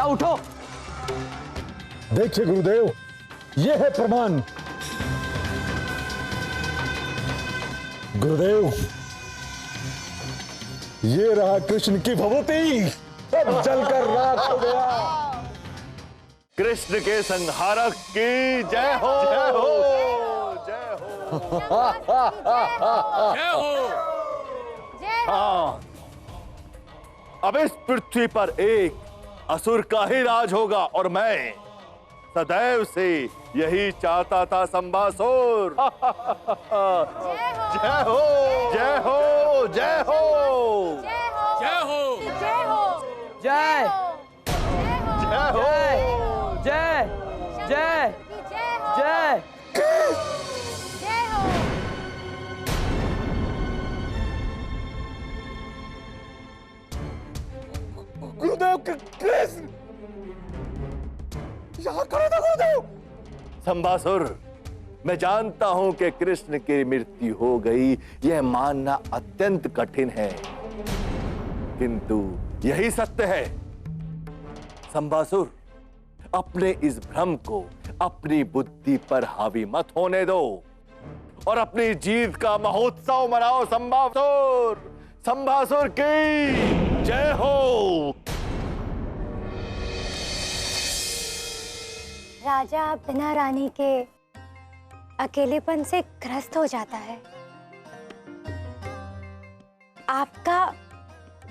जाओ उठो। देखिए गुरुदेव, ये है प्रमाण। गुरुदेव, ये रहा कृष्ण की भभूति, सब जलकर राख हो गया। कृष्ण के संहारक की जय हो, जय हो, जय हो, जय हो। हाँ, अब इस पृथ्वी पर एक असुर का ही राज होगा और मैं सदैव से यही चाहता था संभासुर। जय हो, जय हो, जय हो, जय हो, जय हो, जय जय हो, जय जय जय गुरुदेव, कृष्ण यहाँ खड़े थे गुरुदेव। संभासुर, मैं जानता हूं कि कृष्ण की मृत्यु हो गई, यह मानना अत्यंत कठिन है, किंतु यही सत्य है। संभासुर, अपने इस भ्रम को अपनी बुद्धि पर हावी मत होने दो और अपनी जीत का महोत्सव मनाओ। संभासुर, संभासुर की जय हो। राजा बिना रानी के अकेलेपन से ग्रस्त हो जाता है। आपका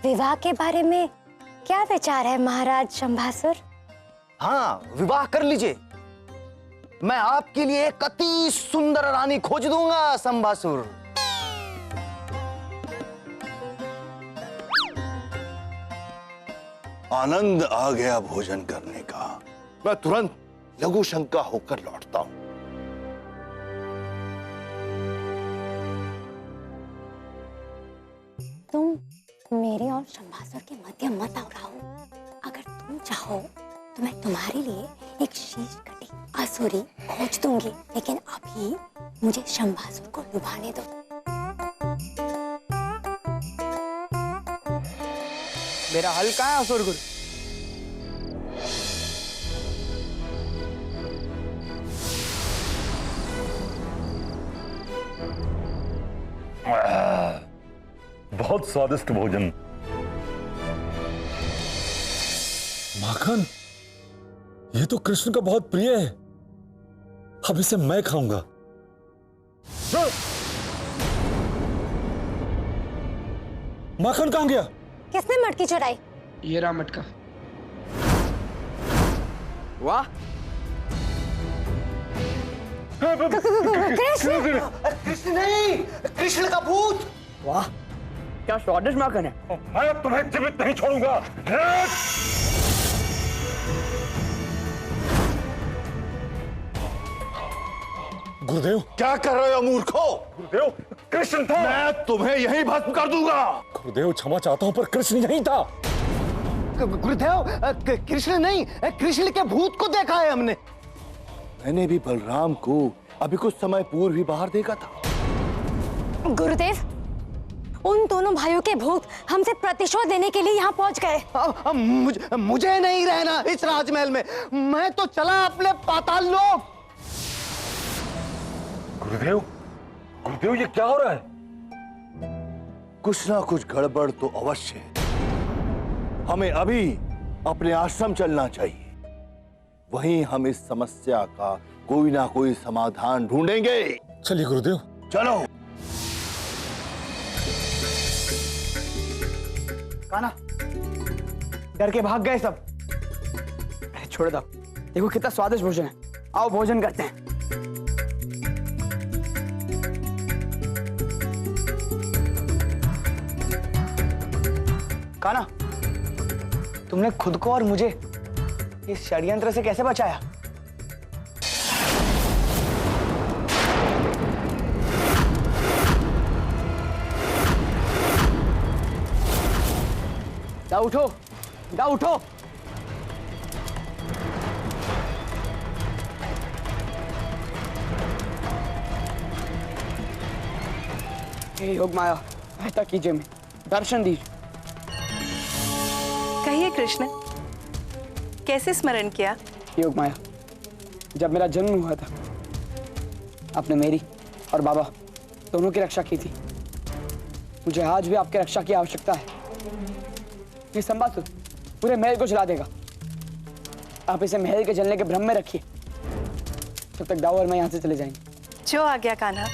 विवाह के बारे में क्या विचार है महाराज शंभासुर? हाँ, विवाह कर लीजिए। मैं आपके लिए एक अति सुंदर रानी खोज दूंगा संभासुर। आनंद आ गया भोजन करने का। मैं तुरंत लघु शंका होकर लौटता हूं। तुम मेरे और शंभासुर के मध्य मत आओ। अगर तुम चाहो तो मैं तुम्हारे लिए एक शीश कटी असुरी खोज दूंगी, लेकिन अभी मुझे शंभासुर को लुभाने दो। मेरा हल कहाँ है असुर गुरु? बहुत स्वादिष्ट भोजन। माखन, ये तो कृष्ण का बहुत प्रिय है, अब इसे मैं खाऊंगा। माखन कहां गया? किसने मटकी चुराई? ये रहा मटका। वाह, कृष्ण! कृष्ण नहीं, कृष्ण का भूत। वाह, क्या स्वादिष्ट माखन है। मैं तुम्हें जीवित नहीं छोड़ूंगा। गुरुदेव, क्या कर रहे हो मूर्खो? गुरुदेव, कृष्ण था। मैं तुम्हें यहीं भस्म कर दूंगा। गुरुदेव, क्षमा चाहता हूं, पर कृष्ण यहीं था। गुरुदेव, कृष्ण नहीं, कृष्ण के भूत को देखा है हमने। मैंने भी बलराम को अभी कुछ समय पूर्व ही बाहर देखा था। गुरुदेव, उन दोनों भाइयों के भूत हमसे प्रतिशोध लेने के लिए यहाँ पहुँच गए। मुझे नहीं रहना इस राजमहल में। मैं तो चला अपने पाताल लोक। गुरुदेव, गुरुदेव, ये क्या हो रहा है? कुछ ना कुछ गड़बड़ तो अवश्य है। हमें अभी अपने आश्रम चलना चाहिए, वहीं हम इस समस्या का कोई ना कोई समाधान ढूंढेंगे। चलिए गुरुदेव। चलो। कान्हा, डर के भाग गए सब। अरे छोड़ दो, देखो कितना स्वादिष्ट भोजन है। आओ भोजन करते हैं। कान्हा, तुमने खुद को और मुझे इस षड्यंत्र से कैसे बचाया? जाओ उठो, जाओ उठो। हे योग माया, ऐसा कीजिए, मैं दर्शन दीजिए। कहिए कृष्ण, कैसे स्मरण किया? योग माया, जब मेरा जन्म हुआ था आपने मेरी और बाबा दोनों की रक्षा की थी। मुझे आज भी आपकी रक्षा की आवश्यकता है। ये संबासुर पूरे महल को जला देगा। आप इसे महल के जलने के भ्रम में रखिए जब तक दाऊ और मैं यहाँ से चले जाएंगे। जो आ गया कान्हा।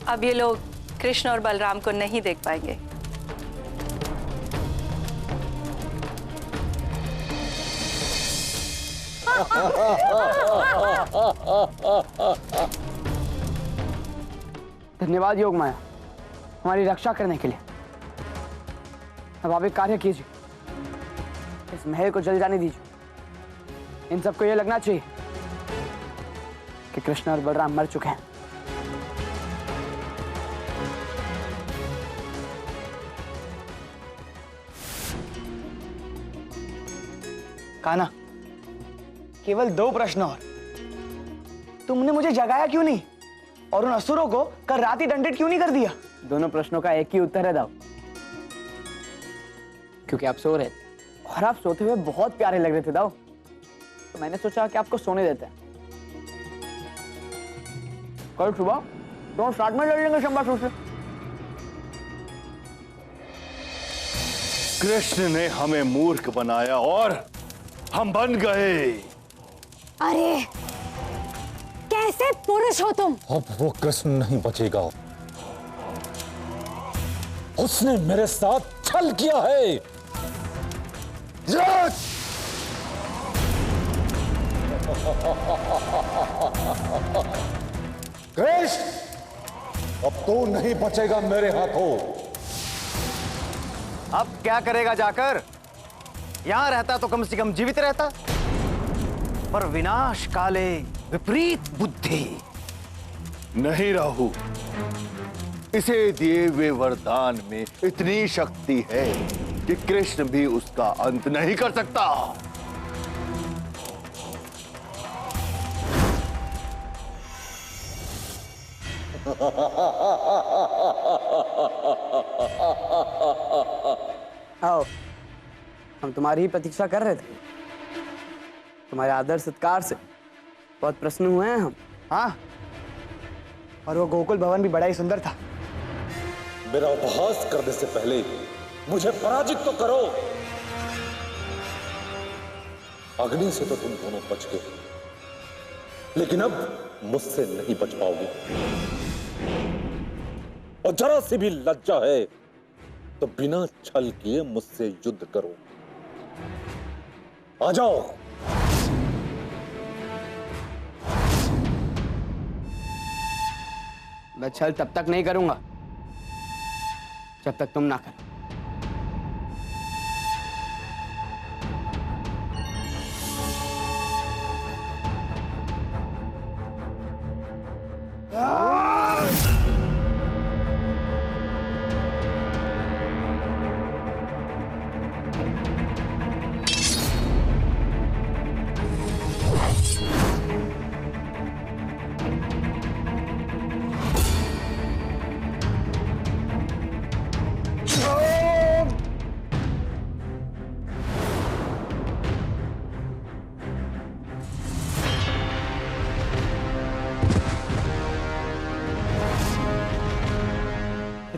अब ये लोग कृष्ण और बलराम को नहीं देख पाएंगे। धन्यवाद योग माया, हमारी रक्षा करने के लिए। अब आप एक कार्य कीजिए, इस महल को जल जाने दीजिए। इन सबको यह लगना चाहिए कि कृष्ण और बलराम मर चुके हैं। कान्हा, केवल 2 प्रश्न और। तुमने मुझे जगाया क्यों नहीं और उन असुरों को कल रात ही दंडित क्यों नहीं कर दिया? दोनों प्रश्नों का एक ही उत्तर है दाऊ, क्योंकि आप सो रहे थे और आप सोते हुए बहुत प्यारे लग रहे थे दाऊ, तो मैंने सोचा कि आपको सोने देते हैं। कल सुबह दोनों साथ में लड़ लेंगे संबासुर से। कृष्ण ने हमें मूर्ख बनाया और हम बन गए। अरे कैसे पुरुष हो तुम? अब वो कृष्ण नहीं बचेगा। उसने मेरे साथ छल किया है। कृष्ण, अब तू नहीं बचेगा मेरे हाथों। अब क्या करेगा जाकर? यहां रहता तो कम से कम जीवित रहता, पर विनाश काले विपरीत बुद्धि। नहीं राहु, इसे दिए हुए वरदान में इतनी शक्ति है कि कृष्ण भी उसका अंत नहीं कर सकता। आओ, हम तुम्हारी ही प्रतीक्षा कर रहे थे। तुम्हारे आदर सत्कार से बहुत प्रसन्न हुए हैं हम। हाँ, और वो गोकुल भवन भी बड़ा ही सुंदर था। मेरा उपहास करने से पहले मुझे पराजित तो करो। अग्नि से तो तुम दोनों बच गए, लेकिन अब मुझसे नहीं बच पाओगे। और जरा सी भी लज्जा है तो बिना छल किए मुझसे युद्ध करो। आ जाओ। मैं छल तब तक नहीं करूंगा जब तक तुम ना करो।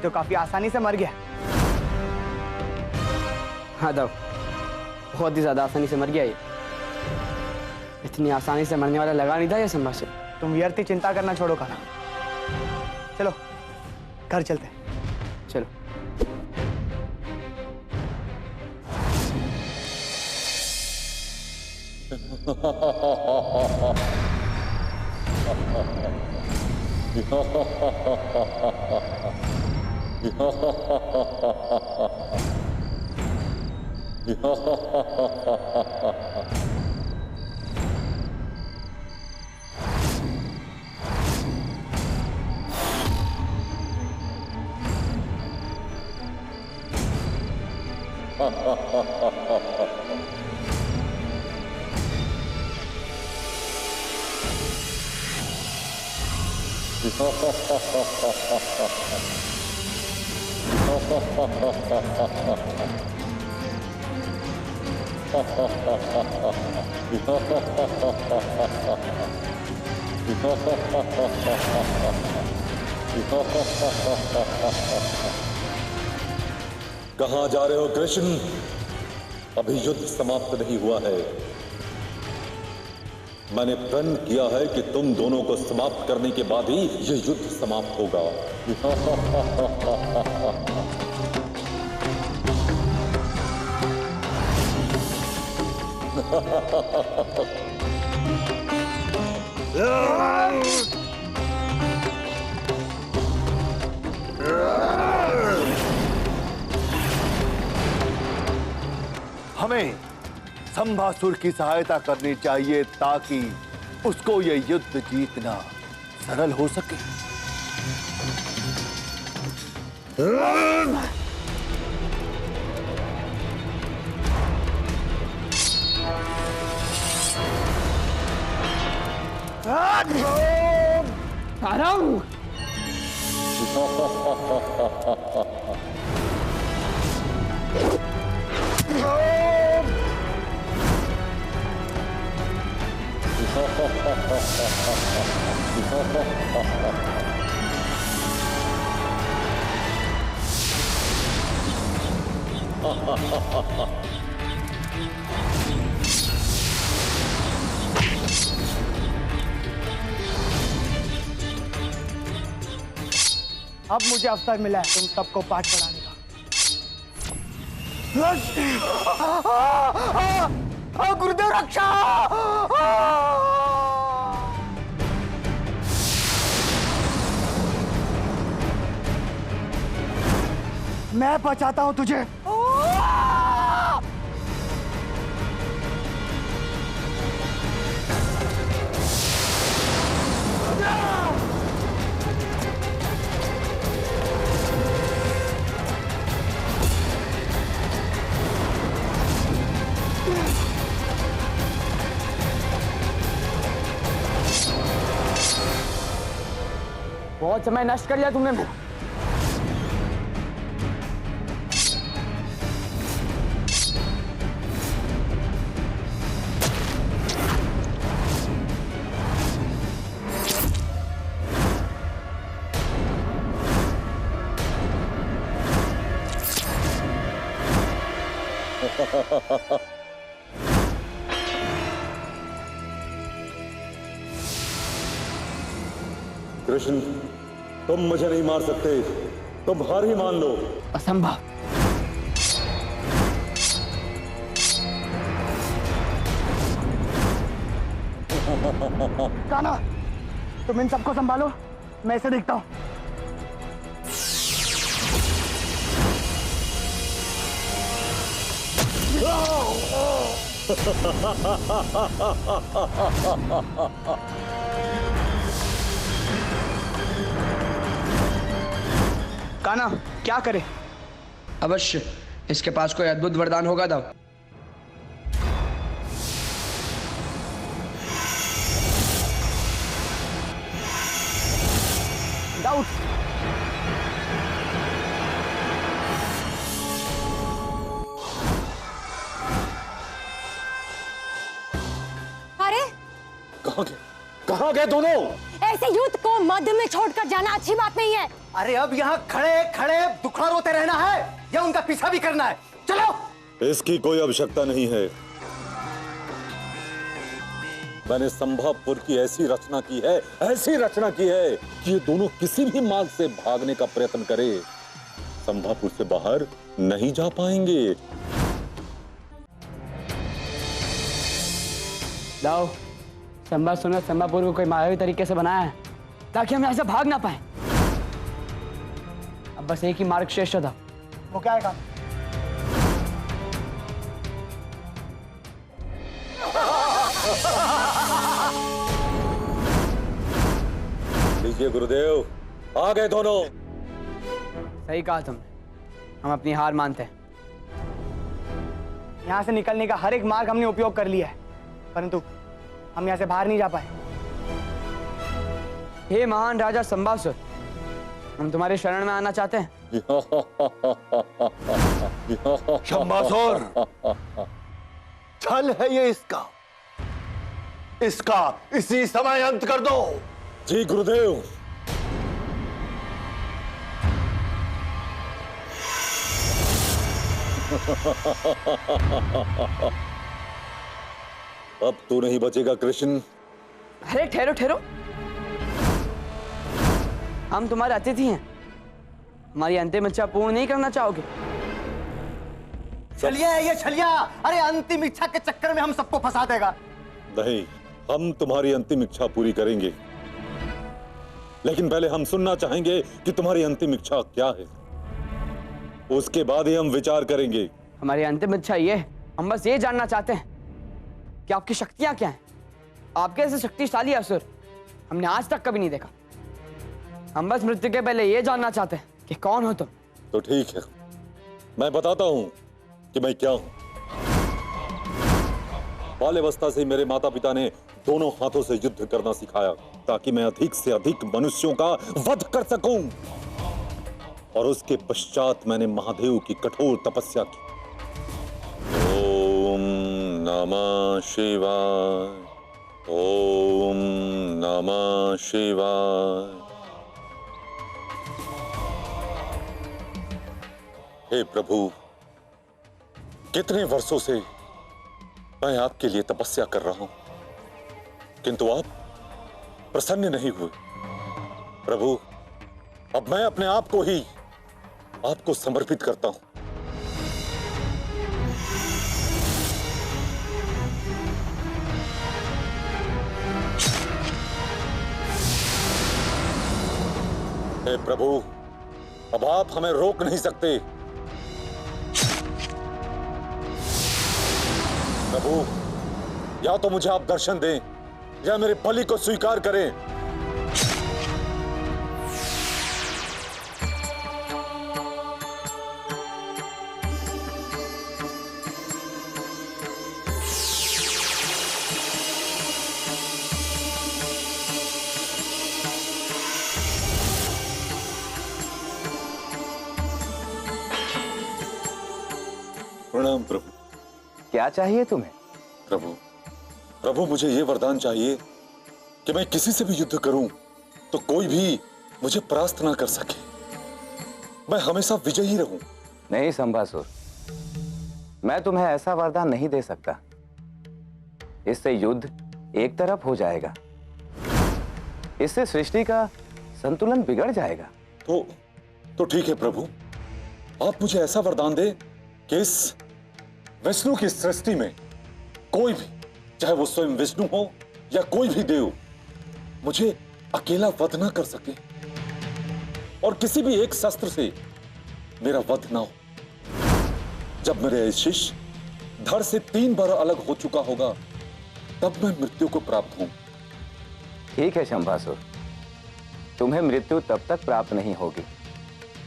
तो काफी आसानी से मर गया। हाँ दाऊ, बहुत ही ज्यादा आसानी से मर गया ये। इतनी आसानी से मरने वाला लगा नहीं था ये संभाषण। तुम व्यर्थ ही चिंता करना छोड़ो कान्हा। चलो घर चलते हैं। चलो। कहां जा रहे हो कृष्ण? अभी युद्ध समाप्त नहीं हुआ है। मैंने प्रण किया है कि तुम दोनों को समाप्त करने के बाद ही यह युद्ध समाप्त होगा। हमें संभासुर की सहायता करनी चाहिए ताकि उसको यह युद्ध जीतना सरल हो सके। आ रहा हूं। अब मुझे अवसर मिला है तुम सबको पाठ पढ़ाने का। गुरुदेव रक्षा! मैं बचाता हूं तुझे। बहुत समय नष्ट कर लिया तुमने मेरा। कृष्ण, तुम मुझे नहीं मार सकते। तुम हार ही मान लो। असंभव। कान्हा, तुम इन सबको संभालो, मैं इसे देखता हूं। कान्हा, क्या करे? अवश्य इसके पास कोई अद्भुत वरदान होगा दाव। डाउट। अरे कहां गए दोनों? ऐसे युद्ध को मध्य में छोड़कर जाना अच्छी बात नहीं है। अरे अब यहाँ खड़े खड़े दुखड़ा रोते रहना है या उनका पीछा भी करना है? चलो। इसकी कोई आवश्यकता नहीं है। मैंने संभापुर की ऐसी रचना की है कि ये दोनों किसी भी मार्ग से भागने का प्रयत्न करे, संभापुर से बाहर नहीं जा पाएंगे। दाव, संभासुर ने संभापुर को कोई मायावी तरीके से बनाया है ताकि हम यहाँ से भाग ना पाए। अब बस एक ही मार्ग शेष था। वो क्या है? लीजिए गुरुदेव, आ गए दोनों। सही कहा तुमने, हम अपनी हार मानते हैं। यहाँ से निकलने का हर एक मार्ग हमने उपयोग कर लिया है, परंतु हम यहाँ से बाहर नहीं जा पाए। हे महान राजा संभासुर, हम तुम्हारे शरण में आना चाहते हैं। शंभासुर, छल है ये इसका इसी समय अंत कर दो। जी गुरुदेव। अब तू नहीं बचेगा कृष्ण। अरे ठहरो ठहरो, हम तुम्हारे अतिथि हैं, हमारी अंतिम इच्छा पूर्ण नहीं करना चाहोगे? छलिया है ये, छलिया। अरे अंतिम इच्छा के चक्कर में हम सबको फंसा देगा। नहीं, हम तुम्हारी अंतिम इच्छा पूरी करेंगे, लेकिन पहले हम सुनना चाहेंगे कि तुम्हारी अंतिम इच्छा क्या है। उसके बाद ही हम विचार करेंगे। हमारी अंतिम इच्छा ये है, हम बस ये जानना चाहते हैं कि आपकी शक्तियां क्या हैं। आपके ऐसे शक्तिशाली असुर हमने आज तक कभी नहीं देखा। हम बस मृत्यु के पहले ये जानना चाहते हैं कि कौन हो तुम। तो ठीक है, मैं बताता हूं कि मैं क्या हूं। बाल्यावस्था से मेरे माता पिता ने दोनों हाथों से युद्ध करना सिखाया ताकि मैं अधिक से अधिक मनुष्यों का वध कर सकूं। और उसके पश्चात मैंने महादेव की कठोर तपस्या की। ओम नमः शिवाय, ओम नमः शिवाय। हे प्रभु, कितने वर्षों से मैं आपके लिए तपस्या कर रहा हूं, किंतु आप प्रसन्न नहीं हुए। प्रभु, अब मैं अपने आप को ही आपको समर्पित करता हूं। हे प्रभु, अब आप हमें रोक नहीं सकते। प्रभु, या तो मुझे आप दर्शन दें या मेरे बलि को स्वीकार करें। प्रणाम प्रभु। क्या चाहिए तुम्हें? प्रभु, मुझे यह वरदान चाहिए कि मैं किसी से भी युद्ध करूं तो कोई भी मुझे परास्त ना कर सके। मैं हमेशा विजयी रहूं। नहीं संभासुर, मैं तुम्हें ऐसा वरदान नहीं दे सकता। इससे युद्ध एक तरफ हो जाएगा, इससे सृष्टि का संतुलन बिगड़ जाएगा। तो ठीक है प्रभु, आप मुझे ऐसा वरदान दे कि इस विष्णु की सृष्टि में कोई भी, चाहे वो स्वयं विष्णु हो या कोई भी देव, मुझे अकेला वध ना कर सके और किसी भी एक शस्त्र से मेरा वध ना हो। जब मेरे शिष्य धड़ से 3 बार अलग हो चुका होगा, तब मैं मृत्यु को प्राप्त हूं। ठीक है शंभासुर, तुम्हें मृत्यु तब तक प्राप्त नहीं होगी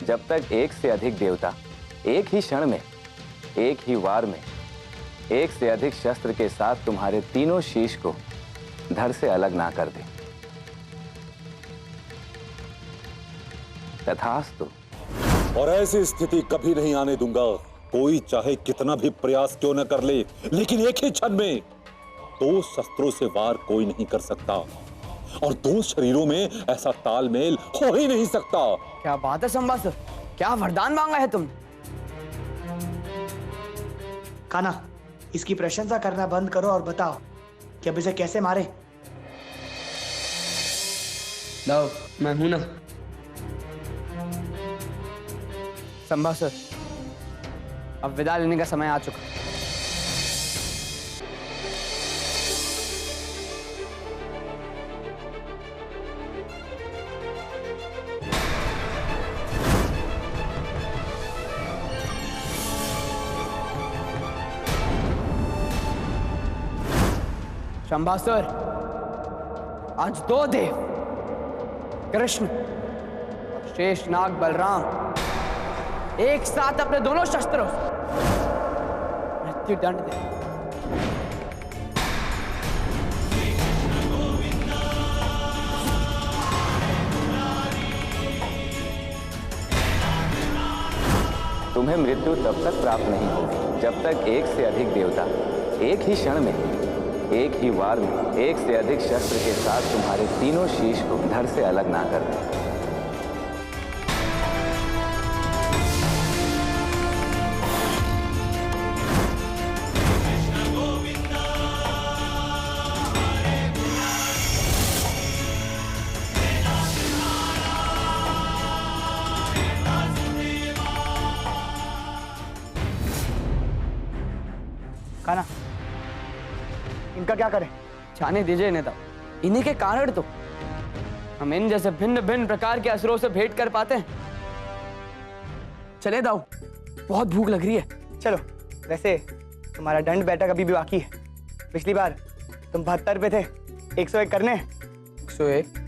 जब तक एक से अधिक देवता एक ही क्षण में, एक ही वार में, एक से अधिक शस्त्र के साथ तुम्हारे तीनों शीश को धड़ से अलग ना कर दे। तथास्तु। और ऐसी स्थिति कभी नहीं आने दूंगा। कोई चाहे कितना भी प्रयास क्यों न कर ले, लेकिन एक ही क्षण में 2 शस्त्रों से वार कोई नहीं कर सकता और 2 शरीरों में ऐसा तालमेल हो ही नहीं सकता। क्या बात है संभासुर, क्या वरदान मांगा है तुमने? कान्हा, इसकी प्रशंसा करना बंद करो और बताओ कि अब इसे कैसे मारे। लाओ, मैं हूं ना। संभासुर, अब विदा लेने का समय आ चुका। शंभासुर, आज 2 देव, कृष्ण और शेषनाग बलराम, एक साथ अपने दोनों शस्त्रों से ये दंड दे। तुम्हें मृत्यु तब तक प्राप्त नहीं होगी जब तक एक से अधिक देवता एक ही क्षण में, एक ही वार में, एक से अधिक शस्त्र के साथ तुम्हारे तीनों शीश को धड़ से अलग ना कर दें। कान्हा, इनका क्या करें? जाने दीजिए नेता, इन्हीं के कारण तो हम इन जैसे भिन्न भिन्न प्रकार के असुरों से भेंट कर पाते हैं। चले दाऊ, बहुत भूख लग रही है। चलो, वैसे तुम्हारा दंड बैठक अभी भी बाकी है। पिछली बार तुम 72 पे थे, 101 करने। 101